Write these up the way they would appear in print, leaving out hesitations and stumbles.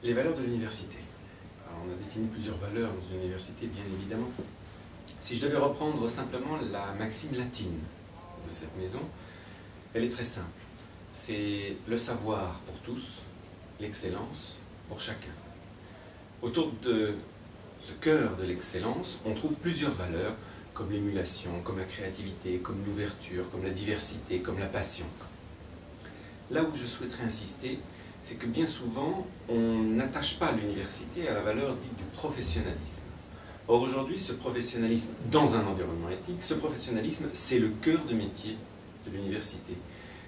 Les valeurs de l'université. On a défini plusieurs valeurs dans une université, bien évidemment. Si je devais reprendre simplement la maxime latine de cette maison, elle est très simple. C'est le savoir pour tous, l'excellence pour chacun. Autour de ce cœur de l'excellence, on trouve plusieurs valeurs, comme l'émulation, comme la créativité, comme l'ouverture, comme la diversité, comme la passion. Là où je souhaiterais insister, c'est que bien souvent, on n'attache pas l'université à la valeur dite du professionnalisme. Or aujourd'hui, ce professionnalisme dans un environnement éthique, ce professionnalisme, c'est le cœur de métier de l'université.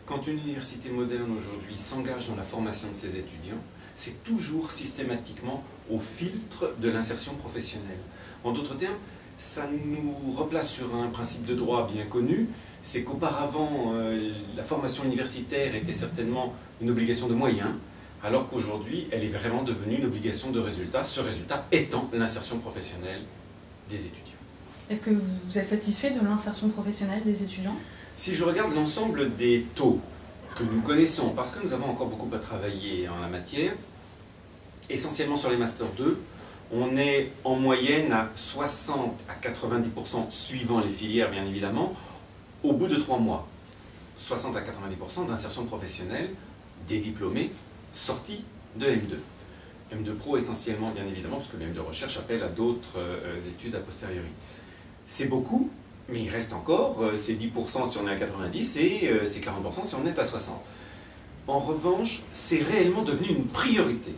Quand une université moderne aujourd'hui s'engage dans la formation de ses étudiants, c'est toujours systématiquement au filtre de l'insertion professionnelle. En d'autres termes, ça nous replace sur un principe de droit bien connu, c'est qu'auparavant, la formation universitaire était certainement une obligation de moyens, alors qu'aujourd'hui, elle est vraiment devenue une obligation de résultat, ce résultat étant l'insertion professionnelle des étudiants. Est-ce que vous êtes satisfait de l'insertion professionnelle des étudiants? Si je regarde l'ensemble des taux que nous connaissons, parce que nous avons encore beaucoup à travailler en la matière, essentiellement sur les Master 2, on est en moyenne à 60 à 90%, suivant les filières bien évidemment, au bout de 3 mois. 60 à 90% d'insertion professionnelle des diplômés sortis de M2. M2 Pro essentiellement bien évidemment, parce que le M2 Recherche appelle à d'autres études a posteriori. C'est beaucoup, mais il reste encore, c'est 10% si on est à 90 et c'est 40% si on est à 60. En revanche, c'est réellement devenu une priorité.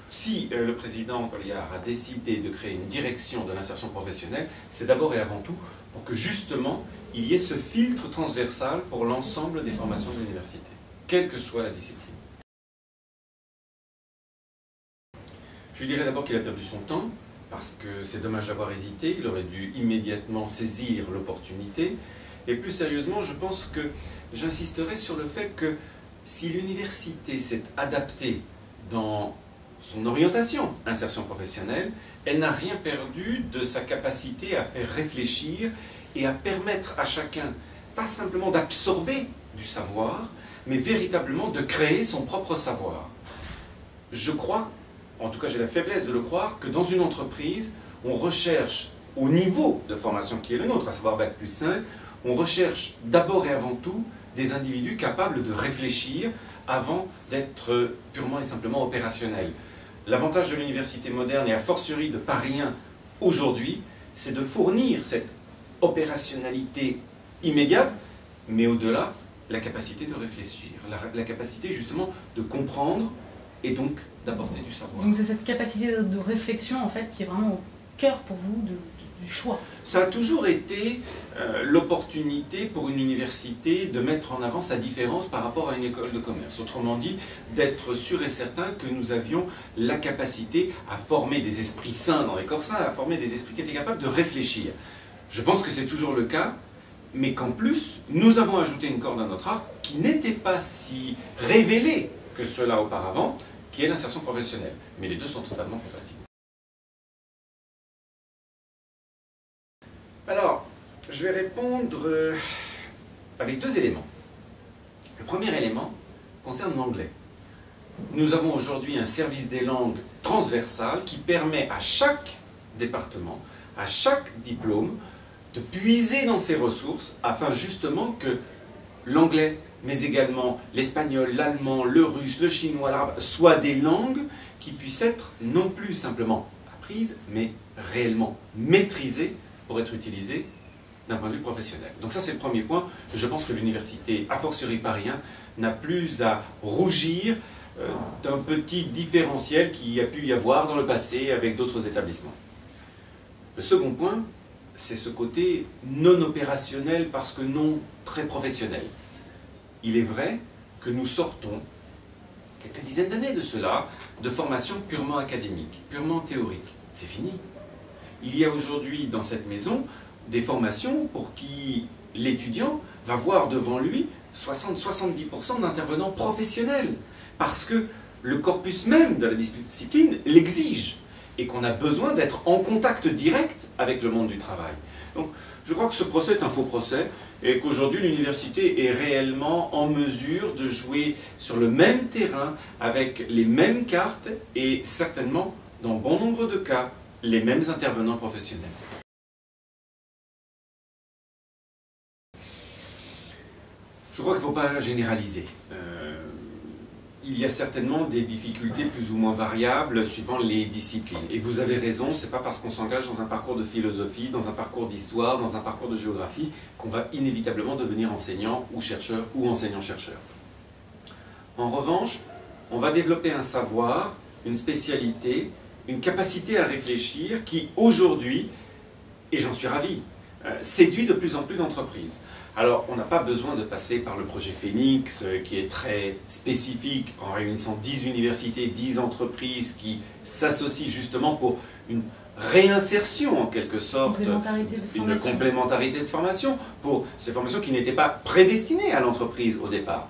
Si le président Colliard a décidé de créer une direction de l'insertion professionnelle, c'est d'abord et avant tout pour que justement il y ait ce filtre transversal pour l'ensemble des formations de l'université, quelle que soit la discipline. Je lui dirais d'abord qu'il a perdu son temps, parce que c'est dommage d'avoir hésité, il aurait dû immédiatement saisir l'opportunité. Et plus sérieusement, je pense que j'insisterai sur le fait que si l'université s'est adaptée dans son orientation, insertion professionnelle, elle n'a rien perdu de sa capacité à faire réfléchir et à permettre à chacun, pas simplement d'absorber du savoir, mais véritablement de créer son propre savoir. Je crois, en tout cas j'ai la faiblesse de le croire, que dans une entreprise, on recherche au niveau de formation qui est le nôtre, à savoir Bac+5, on recherche d'abord et avant tout des individus capables de réfléchir avant d'être purement et simplement opérationnels. L'avantage de l'université moderne, et a fortiori de Paris 1 aujourd'hui, c'est de fournir cette opérationnalité immédiate, mais au-delà, la capacité de réfléchir, la capacité justement de comprendre et donc d'apporter du savoir. Donc c'est cette capacité de réflexion en fait qui est vraiment au cœur pour vous du choix. Ça a toujours été l'opportunité pour une université de mettre en avant sa différence par rapport à une école de commerce. Autrement dit, d'être sûr et certain que nous avions la capacité à former des esprits sains dans les corps sains, à former des esprits qui étaient capables de réfléchir. Je pense que c'est toujours le cas, mais qu'en plus, nous avons ajouté une corde à notre arc qui n'était pas si révélée que cela auparavant, qui est l'insertion professionnelle. Mais les deux sont totalement compatibles. Alors, je vais répondre avec 2 éléments. Le premier élément concerne l'anglais. Nous avons aujourd'hui un service des langues transversal qui permet à chaque département, à chaque diplôme, de puiser dans ses ressources afin justement que l'anglais, mais également l'espagnol, l'allemand, le russe, le chinois, l'arabe, soient des langues qui puissent être non plus simplement apprises, mais réellement maîtrisées pour être utilisées d'un point de vue professionnel. Donc ça c'est le premier point. Je pense que l'université, a fortiori Paris 1, n'a plus à rougir d'un petit différentiel qui a pu y avoir dans le passé avec d'autres établissements. Le second point, c'est ce côté non opérationnel parce que non très professionnel. Il est vrai que nous sortons, quelques dizaines d'années de cela, de formations purement académiques, purement théoriques. C'est fini. Il y a aujourd'hui dans cette maison des formations pour qui l'étudiant va voir devant lui 60-70% d'intervenants professionnels, parce que le corpus même de la discipline l'exige, et qu'on a besoin d'être en contact direct avec le monde du travail. Donc je crois que ce procès est un faux procès et qu'aujourd'hui l'université est réellement en mesure de jouer sur le même terrain avec les mêmes cartes et certainement, dans bon nombre de cas, les mêmes intervenants professionnels. Je crois qu'il ne faut pas généraliser. Il y a certainement des difficultés plus ou moins variables suivant les disciplines. Et vous avez raison, ce n'est pas parce qu'on s'engage dans un parcours de philosophie, dans un parcours d'histoire, dans un parcours de géographie, qu'on va inévitablement devenir enseignant ou chercheur ou enseignant-chercheur. En revanche, on va développer un savoir, une spécialité, une capacité à réfléchir qui, aujourd'hui, et j'en suis ravi, séduit de plus en plus d'entreprises. Alors, on n'a pas besoin de passer par le projet Phoenix, qui est très spécifique, en réunissant 10 universités, 10 entreprises qui s'associent justement pour une réinsertion, en quelque sorte, une complémentarité de formation, pour ces formations qui n'étaient pas prédestinées à l'entreprise au départ.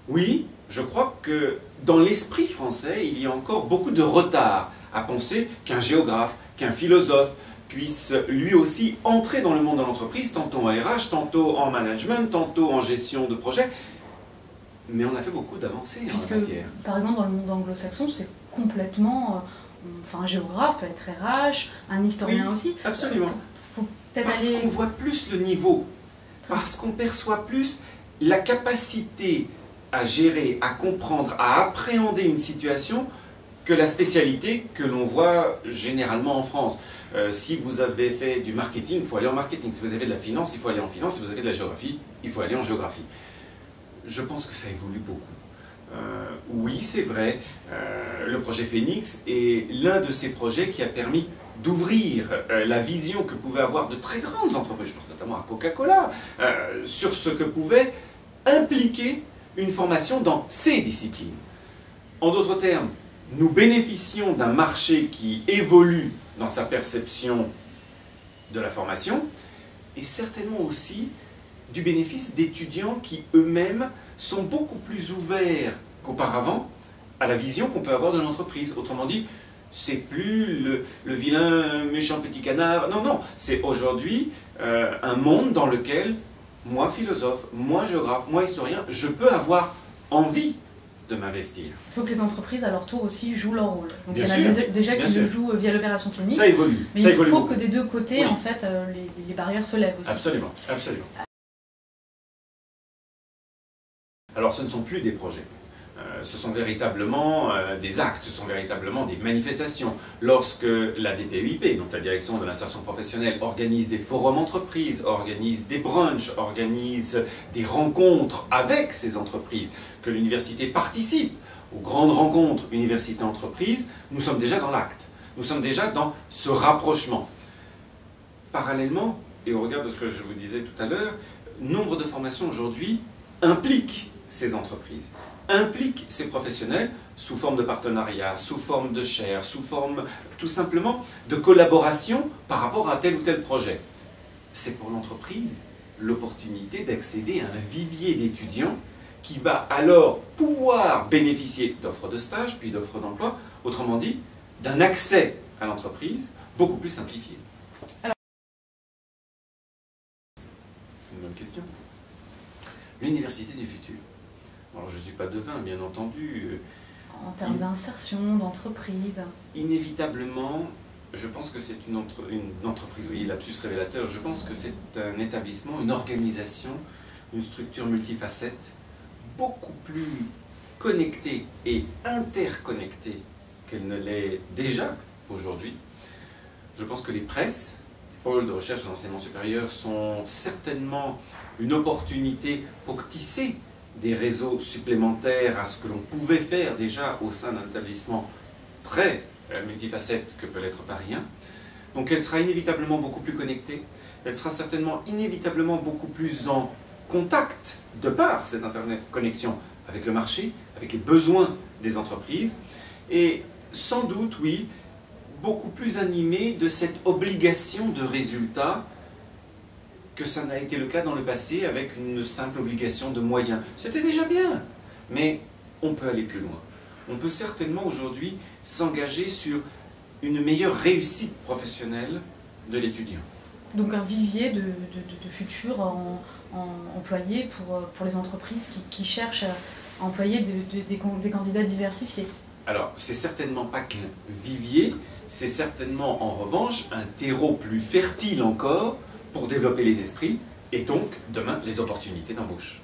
Oui, je crois que dans l'esprit français, il y a encore beaucoup de retard à penser qu'un géographe, qu'un philosophe, puisse lui aussi entrer dans le monde de l'entreprise, tantôt en RH, tantôt en management, tantôt en gestion de projet. Mais on a fait beaucoup d'avancées en la matière. Par exemple, dans le monde anglo-saxon, c'est complètement... un géographe peut être RH, un historien aussi. Absolument. Faut peut-être parce qu'on voit plus le niveau, parce qu'on perçoit plus la capacité à gérer, à comprendre, à appréhender une situation que la spécialité que l'on voit généralement en France. Si vous avez fait du marketing, il faut aller en marketing. Si vous avez de la finance, il faut aller en finance. Si vous avez de la géographie, il faut aller en géographie. Je pense que ça évolue beaucoup. Oui, c'est vrai, le projet Phoenix est l'un de ces projets qui a permis d'ouvrir la vision que pouvaient avoir de très grandes entreprises, je pense notamment à Coca-Cola, sur ce que pouvait impliquer une formation dans ces disciplines. En d'autres termes, nous bénéficions d'un marché qui évolue dans sa perception de la formation et certainement aussi du bénéfice d'étudiants qui eux-mêmes sont beaucoup plus ouverts qu'auparavant à la vision qu'on peut avoir de l'entreprise. Autrement dit, c'est plus le vilain méchant petit canard. Non, non, c'est aujourd'hui un monde dans lequel moi philosophe, moi géographe, moi historien, je peux avoir envie de m'investir. Il faut que les entreprises, à leur tour aussi, jouent leur rôle. Donc bien il y en a sûr, déjà qui le jouent via l'opération Phoenix. Ça évolue. Mais ça il évolue faut beaucoup. que des deux côtés, en fait, les barrières se lèvent aussi. Absolument, absolument. Alors ce ne sont plus des projets. Ce sont véritablement des actes, ce sont véritablement des manifestations. Lorsque la DPUIP, donc la Direction de l'insertion professionnelle, organise des forums entreprises, organise des brunchs, organise des rencontres avec ces entreprises, que l'université participe aux grandes rencontres université-entreprise, nous sommes déjà dans l'acte. Nous sommes déjà dans ce rapprochement. Parallèlement, et au regard de ce que je vous disais tout à l'heure, nombre de formations aujourd'hui impliquent ces entreprises, impliquent ces professionnels sous forme de partenariat, sous forme de chaire, sous forme tout simplement de collaboration par rapport à tel ou tel projet. C'est pour l'entreprise l'opportunité d'accéder à un vivier d'étudiants qui va alors pouvoir bénéficier d'offres de stage, puis d'offres d'emploi, autrement dit, d'un accès à l'entreprise beaucoup plus simplifié. Une bonne question. L'université du futur. Alors je ne suis pas devin, bien entendu. En termes d'insertion, d'entreprise. Inévitablement, je pense que c'est une entreprise, oui, lapsus révélateur, je pense que c'est un établissement, une organisation, une structure multifacette, beaucoup plus connectée et interconnectée qu'elle ne l'est déjà aujourd'hui. Je pense que les presses, les pôles de recherche et d'enseignement supérieur sont certainement une opportunité pour tisser des réseaux supplémentaires à ce que l'on pouvait faire déjà au sein d'un établissement très multifacette que peut l'être Paris 1. Donc elle sera inévitablement beaucoup plus connectée, elle sera certainement inévitablement beaucoup plus en contact, de par cette interconnexion avec le marché, avec les besoins des entreprises, et sans doute, oui, beaucoup plus animée de cette obligation de résultat que ça n'a été le cas dans le passé avec une simple obligation de moyens. C'était déjà bien, mais on peut aller plus loin. On peut certainement aujourd'hui s'engager sur une meilleure réussite professionnelle de l'étudiant. Donc un vivier de futurs employés pour les entreprises qui cherchent à employer des candidats diversifiés. Alors, c'est certainement pas qu'un vivier, c'est certainement en revanche un terreau plus fertile encore pour développer les esprits et donc, demain, les opportunités d'embauche.